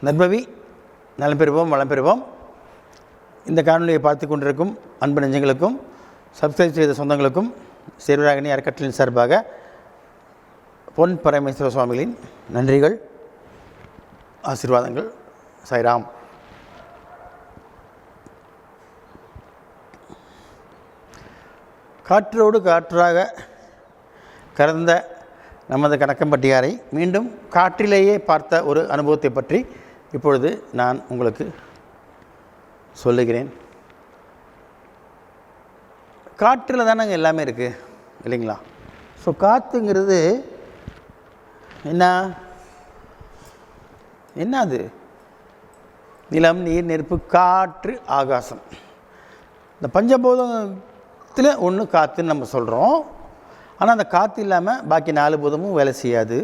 நற்பவி நலம் பெறுவோம், வளம் பெறுவோம். இந்த காணொலியை பார்த்து கொண்டிருக்கும் அன்பு நெஞ்சங்களுக்கும் சப்ஸ்கிரைப் செய்த சொந்தங்களுக்கும் சேர்வராகினி அறக்கட்டளையின் சார்பாக பொன் பரமேஸ்வர சுவாமிகளின் நன்றிகள், ஆசீர்வாதங்கள். சாய்ராம். காற்றோடு காற்றாக கறந்த நமது கணக்கம்பட்டியாரை மீண்டும் காற்றிலேயே பார்த்த ஒரு அனுபவத்தை பற்றி இப்பொழுது நான் உங்களுக்கு சொல்லுகிறேன். காற்றில் தானங்க எல்லாமே இருக்குது இல்லைங்களா? ஸோ காற்றுங்கிறது என்ன அது? நிலம், நீர், நெருப்பு, காற்று, ஆகாசம். இந்த பஞ்சபூதத்தில் ஒன்று காற்றுன்னு நம்ம சொல்கிறோம். ஆனால் அந்த காற்று இல்லாமல் பாக்கி 4 பூதமும் வேலை செய்யாது.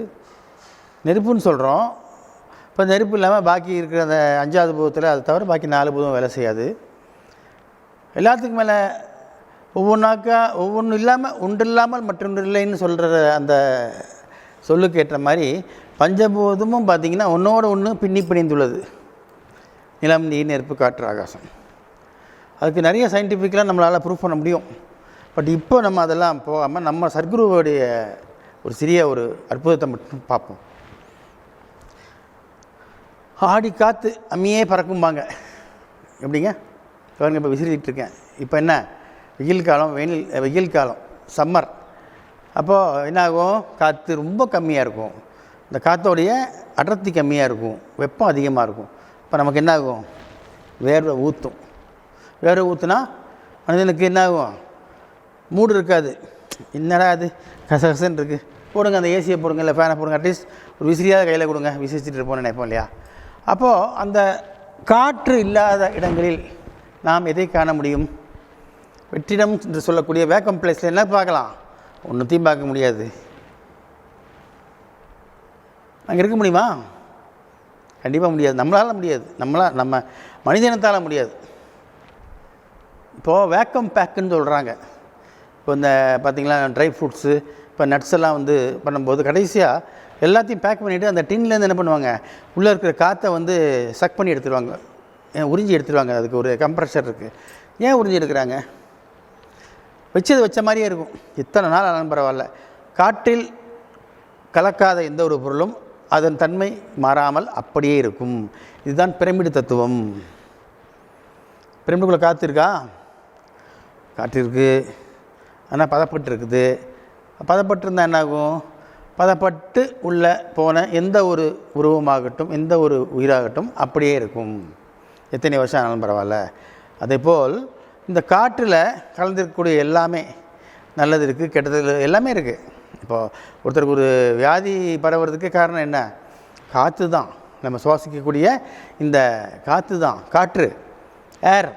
நெருப்புன்னு சொல்கிறோம். இப்போ நெருப்பு இல்லாமல் பாக்கி இருக்கிற அந்த 5வது பூதத்தில் அதை தவிர பாக்கி 4 பூதம் வேலை செய்யாது. எல்லாத்துக்கும் மேலே ஒவ்வொன்றும் இல்லாமல் ஒன்று இல்லாமல் மற்றொன்று இல்லைன்னு சொல்கிற அந்த சொல்லுக்கு ஏற்ற மாதிரி பஞ்சபூதமும் பார்த்திங்கன்னா ஒன்றோடு ஒன்று பின்னி பிணைந்துள்ளது. நிலம், நீர், நெருப்பு, காற்று, ஆகாசம். அதுக்கு நிறைய சயின்டிஃபிக்கலாக நம்மளால் ப்ரூவ் பண்ண முடியும். பட் இப்போ நம்ம அதெல்லாம் போகாமல் நம்ம சத்குருவோடைய ஒரு சிறிய ஒரு அற்புதத்தை மட்டும் பார்ப்போம். ஆடி காற்று அம்மியே பறக்கும்பாங்க. எப்படிங்க? பாருங்க, இப்போ விசிறிட்டு இருக்கேன். இப்போ என்ன வெயில் காலம், சம்மர். அப்போது என்ன ஆகும்? காற்று ரொம்ப கம்மியாக இருக்கும். இந்த காற்றோடைய அடர்த்தி கம்மியாக இருக்கும், வெப்பம் அதிகமாக இருக்கும். இப்போ நமக்கு என்ன ஆகும்? வேர்வை ஊற்றும். வேர்வை ஊற்றுனா மனிதனுக்கு என்ன ஆகும்? மூடு இருக்காது. என்னடா அது கசகசன்னு இருக்குது, போடுங்க அந்த ஏசியை போடுங்க, இல்லை ஃபேனை போடுங்க, அட்லீஸ்ட் ஒரு விசிறியாவது கையில் கொடுங்க, விசிரிச்சுட்டு இருப்போம்னு நினைப்போம் இல்லையா? அப்போது அந்த காற்று இல்லாத இடங்களில் நாம் எதை காண முடியும்? வெற்றிடம் என்று சொல்லக்கூடிய வேக்கம் பிளேஸில் என்ன பார்க்கலாம்? ஒன்றுத்தையும் பார்க்க முடியாது. அங்கே இருக்க முடியுமா? கண்டிப்பாக முடியாது. நம்மளால் முடியாது. நம்ம மனிதனத்தால் முடியாது. இப்போது வேக்கம் பேக்குன்னு சொல்கிறாங்க. இப்போ இந்த பார்த்திங்களா, ட்ரை ஃப்ரூட்ஸு, இப்போ நட்ஸ் எல்லாம் வந்து பண்ணும்போது கடைசியாக எல்லாத்தையும் பேக் பண்ணிவிட்டு அந்த டின்லேருந்து என்ன பண்ணுவாங்க? உள்ளே இருக்கிற காற்றை வந்து சக் பண்ணி எடுத்துருவாங்க, உறிஞ்சி எடுத்துருவாங்க. அதுக்கு ஒரு கம்ப்ரெஷர் இருக்குது. ஏன் உறிஞ்சி எடுக்கிறாங்க? வச்ச மாதிரியே இருக்கும். எத்தனை நாள் ஆனாலும் பரவாயில்ல. காற்றில் கலக்காத எந்த ஒரு பொருளும் அதன் தன்மை மாறாமல் அப்படியே இருக்கும். இதுதான் பிரமிடு தத்துவம். பிரமிடுக்குள்ளே காற்று இருக்கா? காற்று இருக்குது, ஆனால் பதப்பட்டு இருக்குது. பதப்பட்டிருந்தால் என்னாகும்? பதப்பட்டு உள்ளே போன எந்த ஒரு உருவமாகட்டும், எந்த ஒரு உயிராகட்டும் அப்படியே இருக்கும், எத்தனை வருஷம் ஆனாலும் பரவாயில்ல. அதேபோல் இந்த காற்றில் கலந்துருக்கக்கூடிய எல்லாமே நல்லது இருக்குது, கெட்டது எல்லாமே இருக்குது. இப்போது ஒருத்தருக்கு ஒரு வியாதி பரவுறதுக்கு காரணம் என்ன? காற்று தான். நம்ம சுவாசிக்கக்கூடிய இந்த காற்று தான், காற்று, ஏர்.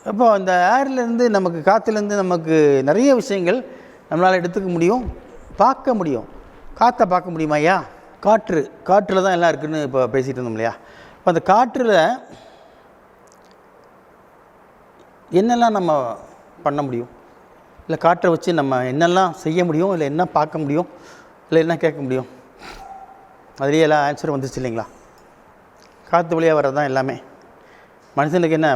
அப்போது அந்த ஏர்லேருந்து நமக்கு, காற்றுலேருந்து நமக்கு நிறைய விஷயங்கள் நம்மளால் எடுத்துக்க முடியும், பார்க்க முடியும். காற்றை பார்க்க முடியுமா ஐயா? காற்றில் தான் எல்லாம் இருக்குதுன்னு இப்போ பேசிகிட்டு இருந்தோம் இல்லையா? இப்போ அந்த காற்றில் என்னெல்லாம் நம்ம பண்ண முடியும்? இல்லை காற்றை வச்சு நம்ம என்னெல்லாம் செய்ய முடியும்? இல்லை என்ன பார்க்க முடியும்? இல்லை என்ன கேட்க முடியும்? அதுலேயே எல்லாம் ஆன்சர் வந்துச்சு இல்லைங்களா? காற்று வழியாக வர்றது தான் எல்லாமே. மனுஷனுக்கு என்ன?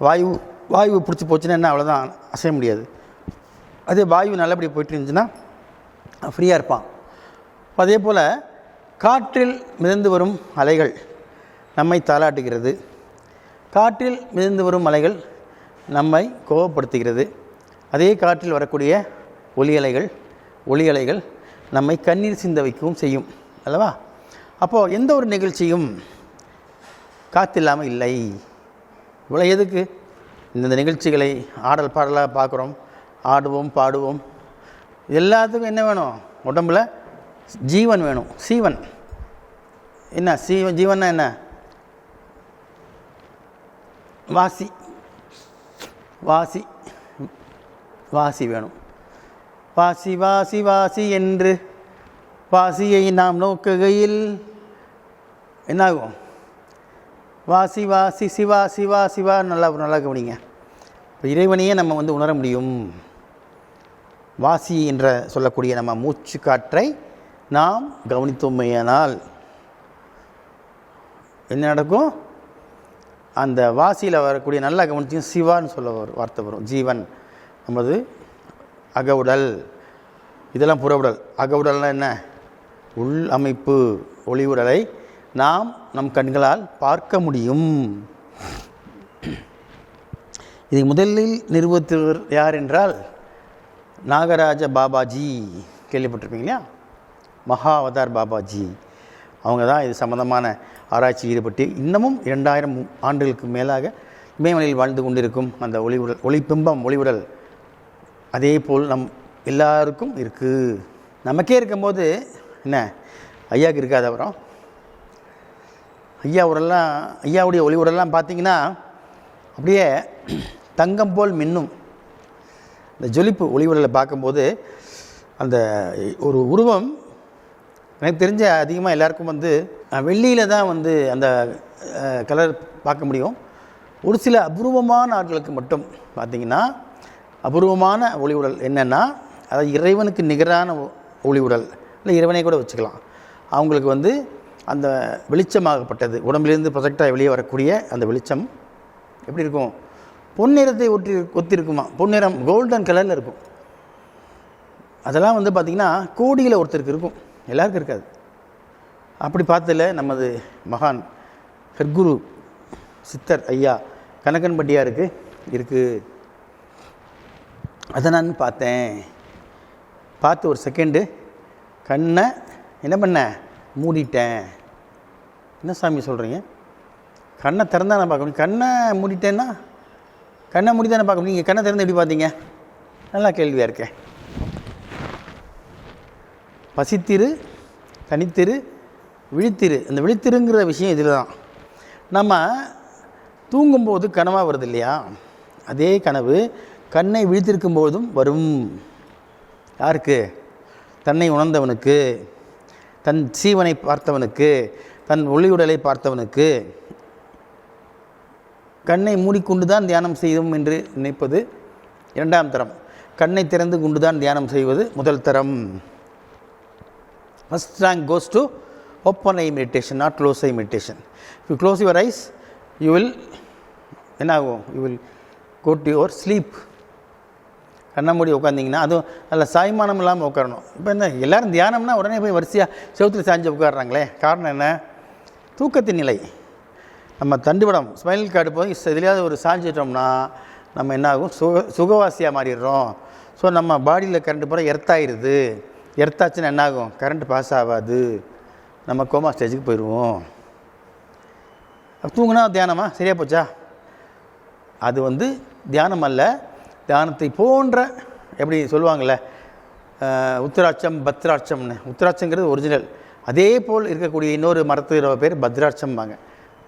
வாயு பிடிச்சி போச்சுன்னா என்ன? அவ்வளோதான், அசைய முடியாது. அதே வாயு நல்லபடி போயிட்டு இருந்துச்சுன்னா ஃப்ரீயாக இருப்பான். அதே போல் காற்றில் மிதந்து வரும் அலைகள் நம்மை தாளாட்டுகிறது. காற்றில் மிதந்து வரும் அலைகள் நம்மை கோபப்படுத்துகிறது. அதே காற்றில் வரக்கூடிய ஒலி அலைகள் நம்மை கண்ணீர் சிந்த வைக்கவும் செய்யும் அல்லவா? அப்போது எந்த ஒரு நிகழ்ச்சியும் காற்று இல்லாமல் இல்லை. இவ்வளோ எதுக்கு? இந்த நிகழ்ச்சிகளை ஆடல் பாடலாக பார்க்குறோம், ஆடுவோம், பாடுவோம். எல்லாத்துக்கும் என்ன வேணும்? உடம்பில் ஜீவன் வேணும். சீவன் என்ன? ஜீவன்னா என்ன? வாசி வேணும். வாசி என்று வாசியை நாம் நோக்குகையில் என்னாகும்? வாசி சிவா நல்லா கவனிங்க. இப்போ இறைவனையே நம்ம வந்து உணர முடியும். வாசி என்ற சொல்லக்கூடிய நம்ம மூச்சு காற்றை நாம் கவனித்தோமையானால் என்ன நடக்கும்? அந்த வாசியில் வரக்கூடிய நல்லா கவனிச்சிங்க, சிவான்னு சொல்ல வார்த்தை வரும். ஜீவன் நமது அகவுடல், இதெல்லாம் புறவுடல். அகவுடல்னால் என்ன? உள் அமைப்பு. ஒளி உடலை நாம் நம் கண்களால் பார்க்க முடியும். இதை முதலில் நிறுவத்தவர் யார் என்றால் நாகராஜ பாபாஜி. கேள்விப்பட்டிருப்பீங்க இல்லையா? மகா அவதார் பாபாஜி. அவங்க தான் இது சம்பந்தமான ஆராய்ச்சி ஈடுபட்டு இன்னமும் 2000 ஆண்டுகளுக்கு மேலாக இமயமலையில் வாழ்ந்து கொண்டிருக்கும் அந்த ஒளிவுடல், ஒளிப்பிம்பம், ஒளிவுடல் அதே போல் நம் எல்லாருக்கும் இருக்குது. நமக்கே இருக்கும்போது என்ன ஐயாவுக்கு இருக்காது? அப்புறம் ஐயாவுடைய ஒளிவுடலாம் பார்த்திங்கன்னா அப்படியே தங்கம் போல் மின்னும். இந்த ஜொலிப்பு ஒளிவுடலை பார்க்கும்போது அந்த ஒரு உருவம் எனக்கு தெரிஞ்ச அதிகமாக எல்லாருக்கும் வெள்ளியில் தான் அந்த கலர் பார்க்க முடியும். ஒரு சில அபூர்வமான ஆட்களுக்கு மட்டும் பார்த்திங்கன்னா அபூர்வமான ஒளிவுடல் என்னென்னா, அதாவது இறைவனுக்கு நிகரான ஒளிவுடல், இல்லை இறைவனை கூட வச்சுக்கலாம். அவங்களுக்கு அந்த வெளிச்சமாகப்பட்டது உடம்பிலிருந்து ப்ரொஜெக்டாக வெளியே வரக்கூடிய அந்த வெளிச்சம் எப்படி இருக்கும்? பொன்னிறத்தை ஒத்திருக்குமா? பொன்னிறம் கோல்டன் கலரில் இருக்கும். அதெல்லாம் பார்த்திங்கன்னா கோடியில் ஒருத்தருக்கு இருக்கும், எல்லாருக்கும் இருக்காது. அப்படி பார்த்ததில் நமது மகான் ஹெர்குரு சித்தர் ஐயா கனகன்பட்டியாருக்கு இருக்குது. அதை நான் பார்த்து ஒரு செகண்டு கண்ணை என்ன பண்ணேன்? மூடிட்டேன். என்ன சாமி சொல்கிறீங்க? கண்ணை திறந்தா நான் பார்க்க முடியும். கண்ணை மூடிட்டேன்னா கண்ணை மூடித்தானே பார்க்க முடியும். நீங்கள் கண்ணை திறந்து எப்படி பார்த்தீங்க? நல்லா கேள்வியாக இருக்கேன். பசித்திரு, தனித்திரு, விழித்திரு. இந்த விழித்திருங்கிற விஷயம் இதில் தான். நம்ம தூங்கும்போது கனவாக வருது இல்லையா? அதே கனவு கண்ணை விழித்திருக்கும் போதும் வரும். யாருக்கு? தன்னை உணர்ந்தவனுக்கு, தன் சீவனை பார்த்தவனுக்கு, தன் ஒளியுடலை பார்த்தவனுக்கு. கண்ணை மூடிக்கொண்டு தான் தியானம் செய்வோம் என்று நினைப்பது 2ஆம் தரம். கண்ணை திறந்து கொண்டு தான் தியானம் செய்வது முதல் தரம். First rank goes to open eye meditation, not close eye meditation. If you close your eyes, you will go to your sleep. கண்ணை மூடி உட்காந்திங்கன்னா அதுவும் நல்ல சாய்மானம் இல்லாமல் உட்காரணும். இப்போ என்ன எல்லோரும் தியானம்னா உடனே போய் வரிசையாக செவுத்தில் சாஞ்சு உட்காடுறாங்களே, காரணம் என்ன? தூக்கத்தின் நிலை. நம்ம தண்டுவடம் ஸ்பைனல் கார்டு போய் எதுலையாவது ஒரு சாஞ்சிட்டோம்னா நம்ம என்ன ஆகும்? சுகவாசியாக மாறிடுறோம். ஸோ நம்ம பாடியில் கரண்ட் போகிற எர்த்தாயிருது. எர்த்தாச்சுன்னா என்ன ஆகும்? கரண்ட் பாஸ் ஆகாது, நம்ம கோமா ஸ்டேஜுக்கு போயிடுவோம். தூங்குனா தியானமா? சரியாக போச்சா? அது தியானம் அல்ல. தியானத்தை போன்ற, எப்படி சொல்லுவாங்கள்ல, உத்திராட்சம் பத்ராட்சம்னு. உத்திராட்சங்கிறது ஒரிஜினல். அதே போல் இருக்கக்கூடிய இன்னொரு மரத்து பேர் பத்ராட்சம்பாங்க.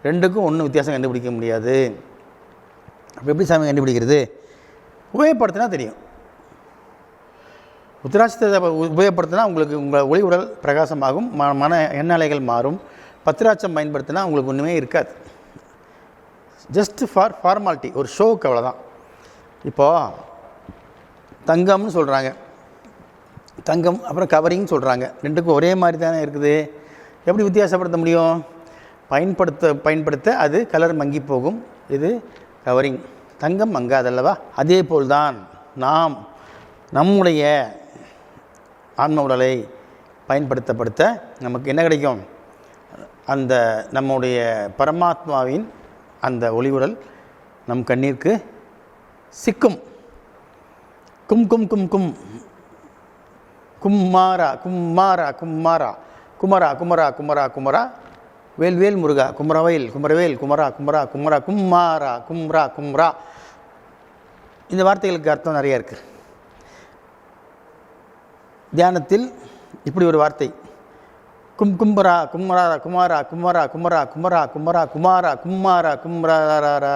ரெண்டுக்கும் ஒன்றும் வித்தியாசம் கண்டுபிடிக்க முடியாது. அப்போ எப்படி சாமி கண்டுபிடிக்கிறது? உபயோகப்படுத்தினா தெரியும். உத்திராட்சத்தை உபயோகப்படுத்தினா உங்களுக்கு உங்கள் ஒளி உடல் பிரகாசமாகும், மன எண்ணலைகள் மாறும். பத்ராட்சம் பயன்படுத்தினா உங்களுக்கு ஒன்றுமே இருக்காது. ஜஸ்ட் ஃபார்மாலிட்டி, ஒரு ஷோவுக்கு, அவ்வளோதான். இப்போது தங்கம்னு சொல்கிறாங்க, தங்கம் அப்புறம் கவரிங் சொல்கிறாங்க. ரெண்டுக்கும் ஒரே மாதிரி தானே இருக்குது. எப்படி வித்தியாசப்படுத்த முடியும்? பயன்படுத்த அது கலர் மங்கி போகும். இது கவரிங், தங்கம் மங்காதல்லவா? அதே போல்தான் நாம் நம்முடைய ஆன்ம உடலை பயன்படுத்த நமக்கு என்ன கிடைக்கும்? அந்த நம்முடைய பரமாத்மாவின் அந்த ஒளிவுடல் நம் கண்ணிற்கு சிக்கும். கும் கும் கும் கும் கும்மாரா கும்மாரா கும்மாரா குமரா குமரா குமரா குமரா வேல்வேல் முருகா குமரவேல் குமரவேல் குமரா குமரா குமரா கும்மாரா கும்ரா கும்ரா. இந்த வார்த்தைகளுக்கு அர்த்தம் நிறைய இருக்குது. தியானத்தில் இப்படி ஒரு வார்த்தை, கும் கும்பரா கும்மரா குமாரா குமரா குமரா குமரா குமரா குமாரா கும்மாரா கும்ரா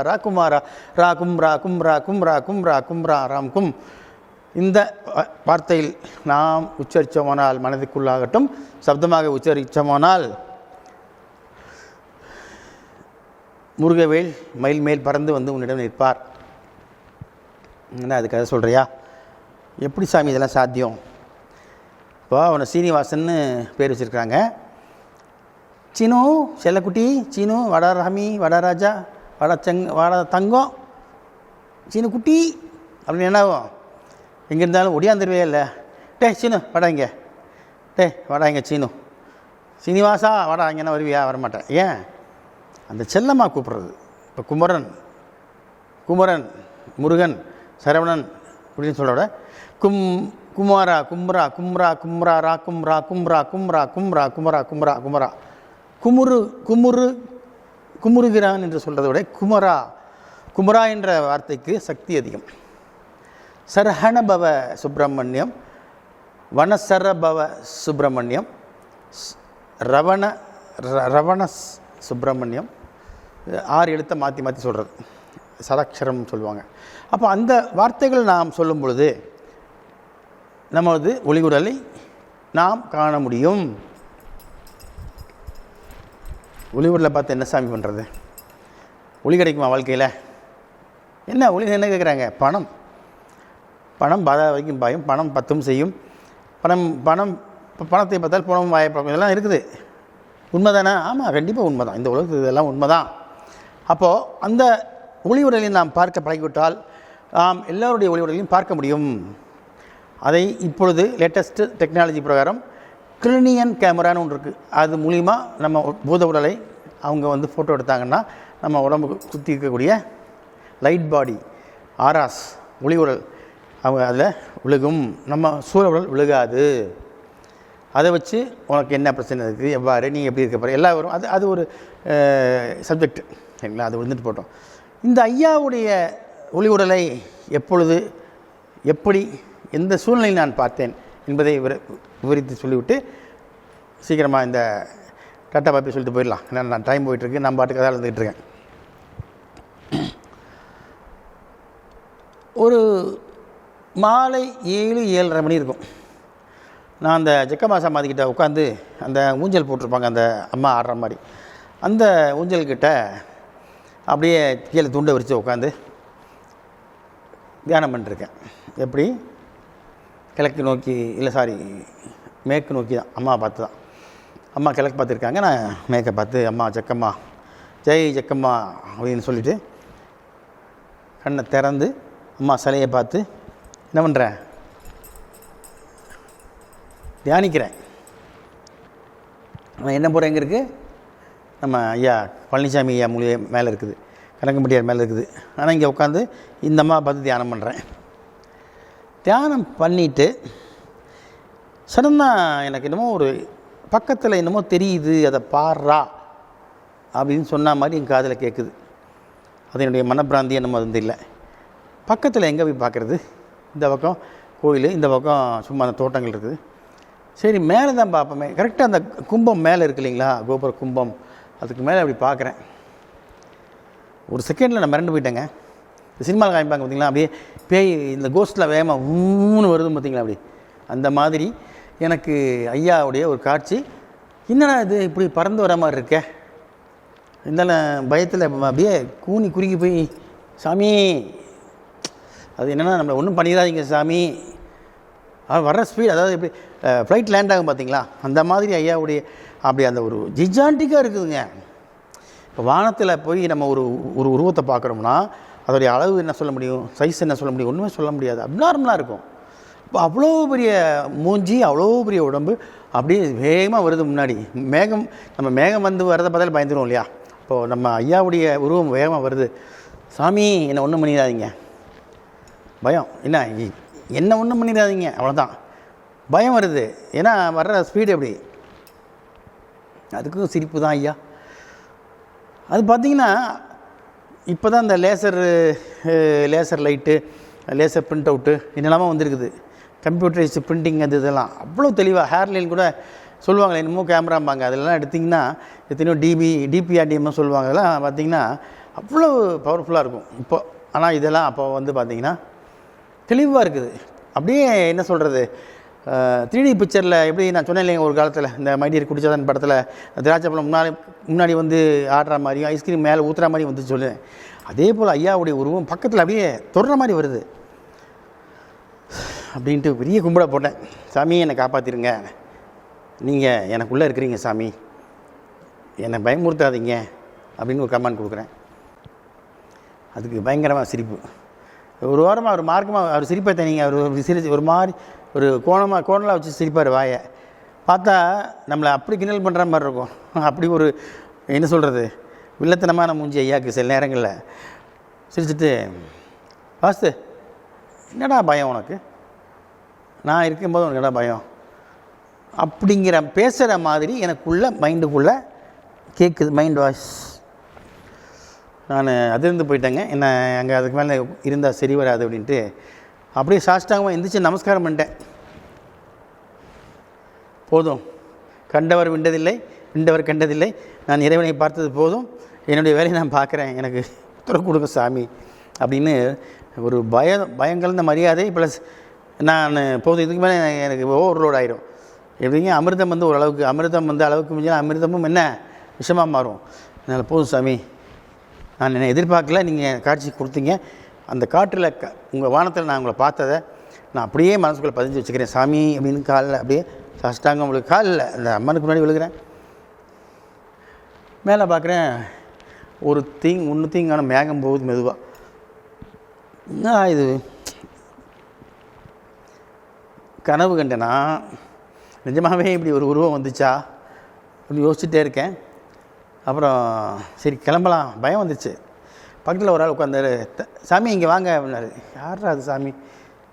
ரா குமாரா ரா கும்ரா கும்ரா கும்ரா கும்ரா கும்ரா ராம் கும். இந்த வார்த்தையில் நாம் உச்சரித்தோமானால், மனதுக்குள்ளாகட்டும் சப்தமாக உச்சரித்தோமானால், முருகவேல் மயில் மேல் பறந்து உன்னிடம் நிற்பார். என்ன அதுக்காக சொல்கிறியா? எப்படி சாமி இதெல்லாம் சாத்தியம்? இப்போ அவனை சீனிவாசன்னு பேர் வச்சுருக்காங்க. சீனு செல்லக்குட்டி, சீனு வாடா ராமி, வாடா ராஜா, வாடா தங்கம், சீனு குட்டி அப்படின்னு என்ன ஆகும்? எங்கே இருந்தாலும் ஒடியாந்துருவே இல்லை. சீனு வாடா இங்கே, வாடா இங்கே சீனு, சீனிவாசா வாடா இங்கேனா வருவியா? வரமாட்டேன். ஏன்? அந்த செல்லமாக கூப்பிட்றது. இப்போ குமரன், முருகன், சரவணன் அப்படின்னு சொல்ல விட குமாரா, கும்ரா, கும்ரா, கும்ரா, ரா கும்ரா, கும்ரா, கும்ரா, கும்ரா, குமரா, கும்ரா, குமரா, குமுறுகிறான் என்று சொல்கிறத விட குமரா என்ற வார்த்தைக்கு சக்தி அதிகம். சரஹணபவ சுப்பிரமணியம், வனசரபவ சுப்பிரமணியம், ரவண சுப்பிரமணியம், 6 எழுத்தை மாற்றி மாற்றி சொல்கிறது, சதாட்சரம் சொல்லுவாங்க. அப்போ அந்த வார்த்தைகள் நாம் சொல்லும் பொழுது நமது ஒளிகுரலை நாம் காண முடியும். ஒளிகுரலை பார்த்து என்ன சாமி பண்ணுறது? ஒளி கிடைக்குமா வாழ்க்கையில்? என்ன ஒளி என்ன கேட்குறாங்க? பணம் பாதா வரைக்கும் பாயும், பணம் பத்தும் செய்யும், பணத்தை பார்த்தால் பணம் வாயப்படும், இதெல்லாம் இருக்குது. உண்மை தானே? ஆமாம், கண்டிப்பாக உண்மை தான். இந்த உலகத்துக்கு இதெல்லாம் உண்மை தான். அப்போது அந்த ஒளி உடலையும் நாம் பார்க்க பழகிவிட்டால் நாம் எல்லோருடைய ஒளி உடலையும் பார்க்க முடியும். அதை இப்பொழுது லேட்டஸ்ட்டு டெக்னாலஜி பிரகாரம் கிளினியன் கேமரான்னு ஒன்று இருக்குது. அது மூலிமா நம்ம பூத உடலை அவங்க ஃபோட்டோ எடுத்தாங்கன்னா நம்ம உடம்புக்கு சுற்றி இருக்கக்கூடிய லைட் பாடி, ஆராஸ், ஒளி உடல் அவங்க அதில் விழுகும். நம்ம சூழ உடல் விழுகாது. அதை வச்சு உனக்கு என்ன பிரச்சனை இருக்குது, எவ்வாறு நீ எப்படி இருக்க போகிற எல்லாம் வரும். அது ஒரு சப்ஜெக்ட், சரிங்களா? அது வந்துட்டு போட்டோம். இந்த ஐயாவுடைய ஒளி உடலை எப்பொழுது, எப்படி, எந்த சூழ்நிலையில் நான் பார்த்தேன் என்பதை விவரித்து சொல்லிவிட்டு சீக்கிரமாக இந்த டாட்டா பாப்பி சொல்லிட்டு போயிடலாம். ஏன்னா நான் டைம் போயிட்டுருக்கு, நான் பாட்டுக்கு தான் இருந்துகிட்டு இருக்கேன். ஒரு மாலை 7-7:30 மணி இருக்கும். நான் அந்த ஜக்கம்மா சமாதிக்கிட்ட உட்காந்து அந்த ஊஞ்சல் போட்டிருப்பாங்க, அந்த அம்மா ஆடுற மாதிரி, அந்த ஊஞ்சல்கிட்ட அப்படியே கீழே துண்டை விரித்து உட்காந்து தியானம் பண்ணிருக்கேன். எப்படி? கிழக்கு நோக்கி, இல்லை சாரி மேற்கு நோக்கி தான், அம்மா பார்த்து தான். அம்மா கிழக்கு பார்த்துருக்காங்க, நான் மேற்கை பார்த்து அம்மா ஜக்கம்மா, ஜெய் ஜக்கம்மா அப்படின்னு சொல்லிவிட்டு கண்ணை திறந்து அம்மா சிலையை பார்த்து என்ன பண்ணுறேன்? தியானிக்கிறேன். நான் என்ன போகிறேன்? எங்கே இருக்குது? நம்ம ஐயா பழனிசாமி ஐயா மூலிகை மேலே இருக்குது, கனகம்பட்டியார் மேலே இருக்குது. ஆனால் இங்கே உட்காந்து இந்த அம்மா பார்த்து தியானம் பண்ணுறேன். தியானம் பண்ணிவிட்டு சடனாக எனக்கு என்னமோ ஒரு பக்கத்தில் என்னமோ தெரியுது, அதை பாடுறா அப்படின்னு சொன்ன மாதிரி என் காதில் கேட்குது. அது என்னுடைய மனப்பிராந்தி என்னமோ அது இல்லை. பக்கத்தில் எங்கே போய் பார்க்குறது? இந்த பக்கம் கோயில், இந்த பக்கம் சும்மா அந்த தோட்டங்கள் இருக்குது. சரி, மேலே தான் பார்ப்போமே. கரெக்டாக அந்த கும்பம் மேலே இருக்கு இல்லைங்களா, கோபுர கும்பம், அதுக்கு மேலே அப்படி பார்க்குறேன். ஒரு செகண்டில் நான் மிரண்டு போயிட்டேங்க. இந்த சினிமாவில் காமிப்பாங்க பார்த்தீங்களா, அப்படியே பேய் இந்த கோஸ்ட்டில் வேகமாக ஊன்னு வருதுன்னு பார்த்தீங்களா, அப்படி அந்த மாதிரி எனக்கு ஐயாவுடைய ஒரு காட்சி. என்னடா இது இப்படி பறந்து வர மாதிரி இருக்கே, இருந்தாலும் பயத்தில் அப்படியே கூனி குறுகி போய், சாமி அது என்னென்னா நம்மளை ஒன்றும் பண்ணிடாதீங்க சாமி, வர்ற ஸ்பீட், அதாவது எப்படி ஃப்ளைட் லேண்ட் ஆகும் பார்த்தீங்களா, அந்த மாதிரி ஐயாவுடைய அப்படி அந்த ஒரு ஜிஜாண்டிக்காக இருக்குதுங்க. இப்போ வானத்தில் போய் நம்ம ஒரு உருவத்தை பார்க்குறோம்னா அதோடைய அளவு என்ன சொல்ல முடியும், சைஸ் என்ன சொல்ல முடியும், ஒன்றுமே சொல்ல முடியாது. அப்நார்மலாக இருக்கும். இப்போ அவ்வளோ பெரிய மூஞ்சி, அவ்வளோ பெரிய உடம்பு, அப்படியே வேகமாக வருது முன்னாடி. நம்ம மேகம் வந்து வரதை பார்த்தாலும் பயந்துடும் இல்லையா? இப்போது நம்ம ஐயாவுடைய உருவம் வேகமாக வருது. சாமி என்னை ஒன்றும் பண்ணிடாதீங்க, பயம். என்ன ஒன்றும் பண்ணிடாதீங்க, அவ்வளோதான். பயம் வருது. ஏன்னா வர்ற ஸ்பீடு எப்படி, அதுக்கும் சிரிப்பு தான் ஐயா. அது பார்த்திங்கன்னா இப்போ தான் இந்த laser light, laser print out என்னெல்லாமோ வந்திருக்குது, கம்ப்யூட்டரைஸ் பிரிண்டிங், அது இதெல்லாம் அவ்வளோ தெளிவாக. ஹேர்லைன் கூட சொல்லுவாங்களே என்னமோ கேமராம்பாங்க, அதெல்லாம் எடுத்திங்கன்னா எத்தனையோ டிபிஆர்டிஎம்னு சொல்லுவாங்க, அதெல்லாம் பார்த்திங்கன்னா அவ்வளோ பவர்ஃபுல்லாக இருக்கும் இப்போ. ஆனால் இதெல்லாம் அப்போ பார்த்திங்கன்னா தெளிவாக இருக்குது. அப்படியே என்ன சொல்கிறது, 3D பிக்சரில் எப்படி நான் சொன்னேன் இல்லைங்க, ஒரு காலத்தில் இந்த மைடியர் குடிச்சாதான் படத்தில் திராட்சைப்பழம் முன்னாடி ஆடுற மாதிரியும் ஐஸ்கிரீம் மேலே ஊற்றுற மாதிரி வந்து சொல்லுவேன். அதே போல் ஐயாவுடைய உருவம் பக்கத்தில் அப்படியே தொடுற மாதிரி வருது. அப்படின்ட்டு பெரிய கும்பிட போட்டேன். சாமி என்னை காப்பாற்றிருங்க, நீங்கள் எனக்குள்ளே இருக்கிறீங்க சாமி, என்னை பயமுறுத்தாதீங்க அப்படின்னு ஒரு கமெண்ட் கொடுக்குறேன். அதுக்கு பயங்கரமாக சிரிப்பு. ஒரு வாரமாக அவர் மார்க்கமாக அவர் சிரிப்பை தனிங்க. அவர் சிரிச்சு ஒரு மாதிரி ஒரு கோணலாக வச்சு சிரிப்பார் வாயை. பார்த்தா நம்மளை அப்படி கிண்டல் பண்ணுற மாதிரி இருக்கும். அப்படி ஒரு என்ன சொல்கிறது, வில்லத்தனமான மூஞ்சி ஐயாவுக்கு சில நேரங்களில். சிரிச்சுட்டு, வாஸ்து என்னடா பயம் உனக்கு, நான் இருக்கும்போது உனக்கு என்னடா பயம் அப்படிங்கிற பேசுகிற மாதிரி எனக்குள்ள மைண்டுக்குள்ளே கேட்குது, மைண்ட் வாய்ஸ். நான் அதிர்ந்து போயிட்டேங்க. என்ன அங்கே அதுக்கு மேலே இருந்தால் சரி வராது அப்படின்ட்டு அப்படியே சாஷ்டாங்கமாக எந்திரிச்சு நமஸ்காரம் பண்ணிட்டேன். போதும், கண்டவர் விண்டதில்லை, விண்டவர் கண்டதில்லை, நான் இறைவனை பார்த்தது போதும், என்னுடைய வேலையை நான் பார்க்குறேன், எனக்கு உத்தரவு கொடுங்க சாமி அப்படின்னு ஒரு பயங்கலந்த மரியாதை ப்ளஸ் நான் போதும், இதுக்கு மேலே எனக்கு ஓவர்லோட் ஆகிடும். எப்படிங்க அமிர்தம் வந்து ஓரளவுக்கு, அமிர்தம் வந்து அளவுக்கு மிஞ்சினா அமிர்தமும் என்ன விஷமாக மாறும். அதனால் போதும் சாமி, நான் என்னை எதிர்பார்க்கல, நீங்கள் காட்சி கொடுத்தீங்க, அந்த காற்றில் உங்கள் வானத்தில் நான் உங்களை பார்த்ததை நான் அப்படியே மனசுக்குள்ளே பதிஞ்சு வச்சுக்கிறேன் சாமி அப்படின்னு காலில் அப்படியே சாஷ்டாங்க உங்களுக்கு காலில் அந்த அம்மனுக்கு முன்னாடி விழுகிறேன். மேலே பார்க்குறேன் ஒரு தீங்கான மேகம் போகுது மெதுவாக. என்ன இது கனவு கண்டேனா நிஜமாகவே இப்படி ஒரு உருவம் வந்துச்சா அப்படின்னு யோசிச்சுட்டே இருக்கேன். அப்புறம் சரி கிளம்பலாம், பயம் வந்துச்சு. பக்கத்தில் ஒரு ஆள் உட்காந்தாரு. சாமி இங்கே வாங்க அப்படின்னாரு. யாரா அது சாமி?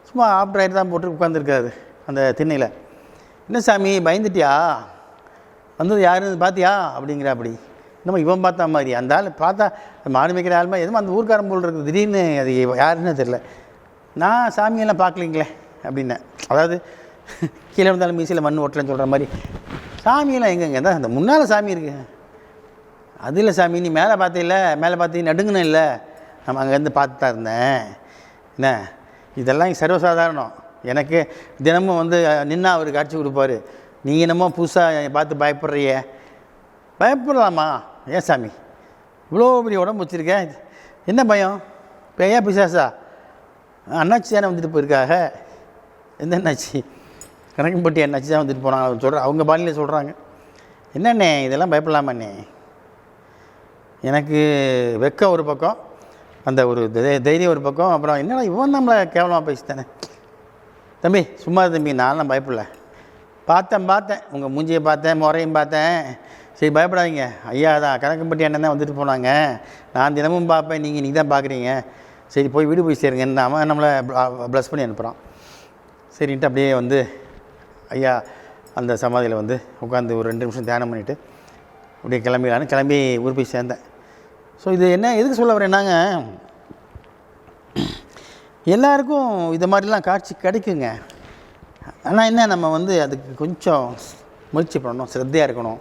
சும்மா ஆஃப்டர் ஆகிட்டு தான் போட்டு உட்காந்துருக்காரு அந்த திண்ணையில். என்ன சாமி பயந்துட்டியா, வந்தது யாருன்னு பார்த்தியா அப்படிங்கிற. அப்படி இன்னமும் இவன் பார்த்தா மாதிரி அந்த ஆள் பார்த்தா மாடு மேய்க்கிற ஆளுமா எதுவும் அந்த ஊர்க்காரன் போல் இருக்குது. திடீர்னு அது யாருன்னு தெரில. நான் சாமியெல்லாம் பார்க்கலிங்களே அப்படின்னேன். அதாவது கீழே இருந்தாலும் மீசியில் மண் ஓட்டலன்னு சொல்கிற மாதிரி. சாமியெல்லாம் எங்கெங்க தான் அந்த முன்னால் சாமி இருக்குது. அது இல்லை சாமி, நீ மேலே பார்த்தில்ல, மேலே பார்த்து நடுங்கணும் இல்லை, நம்ம அங்கேருந்து பார்த்து தான் இருந்தேன். என்ன இதெல்லாம் சர்வசாதாரணம். எனக்கு தினமும் வந்து நின்னா அவர் காட்சி கொடுப்பார். நீ என்னமோ புதுசாக பார்த்து பயப்படுறிய. பயப்படலாமா? ஏன் சாமி இவ்வளோ பெரிய உடம்பு வச்சுருக்கேன், என்ன பயம்? பேயா பிசாசா? அண்ணாச்சி தானே வந்துட்டு போயிருக்காக. எந்த அண்ணாச்சி? கணக்கன்பட்டி அண்ணாச்சி தான் வந்துட்டு போனாங்க சொல்கிறேன். அவங்க பாலியில் சொல்கிறாங்க. என்னண்ணே இதெல்லாம் பயப்படலாமாண்ணே? எனக்கு வெக்கம் ஒரு பக்கம், அந்த ஒரு தைரியம் ஒரு பக்கம். அப்புறம் என்னடா இவன் நம்மளை கேவலமாக பேசித்தானே. தம்பி சும்மா தம்பி, நான்லாம் பயப்படல. பார்த்தேன் உங்கள் மூஞ்சியை பார்த்தேன், முறையும் பார்த்தேன். சரி பயப்படாதீங்க, ஐயா தான் கணக்கன்பட்டி அண்ணன் தான் வந்துட்டு போனாங்க. நான் தினமும் பார்ப்பேன், நீங்கள் இன்றைக்கி தான் பார்க்குறீங்க. சரி போய் வீடு போய் சேருங்கன்னு அவன் நம்மளை ப்ளஸ் பண்ணி அனுப்புகிறான். சரின்ட்டு அப்படியே வந்து ஐயா அந்த சமாதியில் வந்து உட்காந்து ஒரு 2 நிமிஷம் தியானம் பண்ணிவிட்டு அப்படியே கிளம்பி ஊர் போய் சேர்ந்தேன். ஸோ இது என்ன எதுக்கு சொல்ல வரேன்னாங்க, எல்லாருக்கும் இது மாதிரிலாம் காட்சி கிடைக்குங்க. ஆனால் என்ன நம்ம வந்து அதுக்கு கொஞ்சம் முயற்சி பண்ணணும், சிரத்தையாக இருக்கணும்,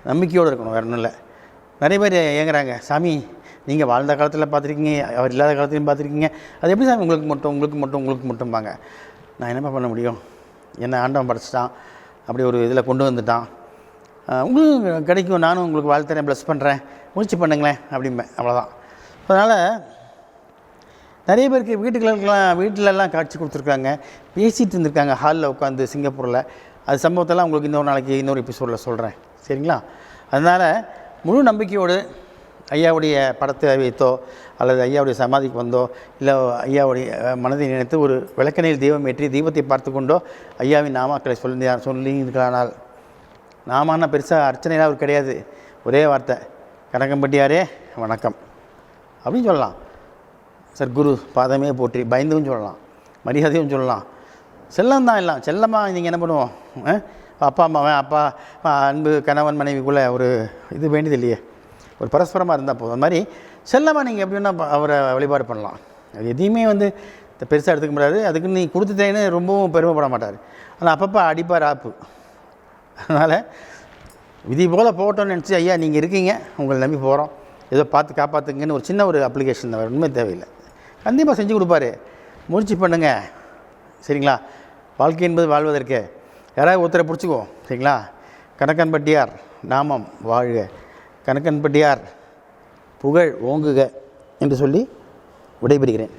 நம்பிக்கையோடு இருக்கணும், வேறு ஒன்றும் இல்லை. நிறைய பேர் ஏங்குறாங்க, சாமி நீங்கள் வாழ்ந்த காலத்தில் பார்த்துருக்கீங்க, அவர் இல்லாத காலத்துலையும் பார்த்துருக்கீங்க, அது எப்படி சாமி உங்களுக்கு மட்டும்பாங்க. நான் என்னப்பா பண்ண முடியும், என்னை ஆண்டவன் படைச்சிட்டான், அப்படி ஒரு இதில் கொண்டு வந்துட்டான். உங்களுக்கு கிடைக்கும், நானும் உங்களுக்கு வாழ்த்துறேன், ப்ளஸ் பண்ணுறேன், முயற்சி பண்ணுங்களேன் அப்படிம்பேன். அவ்வளோதான். அதனால் நிறைய பேருக்கு வீட்டிலலாம் காட்சி கொடுத்துருக்காங்க, பேசிகிட்டு இருந்திருக்காங்க ஹாலில் உட்காந்து சிங்கப்பூரில். அது சம்பவத்தெல்லாம் உங்களுக்கு இன்னொரு எபிசோடில் சொல்கிறேன், சரிங்களா? அதனால் முழு நம்பிக்கையோடு ஐயாவுடைய படத்தை வைத்தோ அல்லது ஐயாவுடைய சமாதிக்கு வந்தோ இல்லை ஐயாவுடைய மனதை நினைத்து ஒரு விளக்கணையில் தெய்வம் ஏற்றி தீபத்தை பார்த்து கொண்டோ ஐயாவின் நாமாக்களை சொல்லி இருக்கிறானால், நாமானா பெருசாக அர்ச்சனைலாம் அவர் கிடையாது. ஒரே வார்த்தை, கணக்கம்பட்டியாரே வணக்கம் அப்படின்னு சொல்லலாம். சர்க்குரு பாதமே போற்றி பயந்தும் சொல்லலாம், மரியாதையும் சொல்லலாம். செல்லம் தான் எல்லாம். செல்லமாக நீங்கள் என்ன பண்ணுவோம், அப்பா அன்பு கணவன் மனைவிக்குள்ளே ஒரு இது வேண்டியது இல்லையே, ஒரு பரஸ்பரமாக இருந்தால் போதும். அது மாதிரி செல்லமாக நீங்கள் எப்படின்னா அவரை வழிபாடு பண்ணலாம். அது எதையுமே வந்து பெருசாக எடுத்துக்க முடியாது. அதுக்கு நீ கொடுத்துட்டேன்னு ரொம்பவும் பெருமைப்பட மாட்டார். ஆனால் அப்பப்போ அடிப்பார் ஆப்பு. அதனால் விதி போல் போட்டோன்னு நினச்சி ஐயா நீங்கள் இருக்கீங்க, உங்களை நம்பி போகிறோம், ஏதோ பார்த்து காப்பாற்றுங்கன்னு ஒரு சின்ன ஒரு அப்ளிகேஷன் தான், உண்மை தேவையில்லை. கண்டிப்பாக செஞ்சு கொடுப்பாரு, முயற்சி பண்ணுங்க, சரிங்களா? வாழ்க்கை என்பது வாழ்வதற்கு யாராவது ஒருத்தரை பிடிச்சிக்குவோம், சரிங்களா? கணக்கன்பட்டியார் நாமம் வாழ்க, கணக்கன்பட்டியார் புகழ் ஓங்குக என்று சொல்லி விடைபெறுகிறேன்.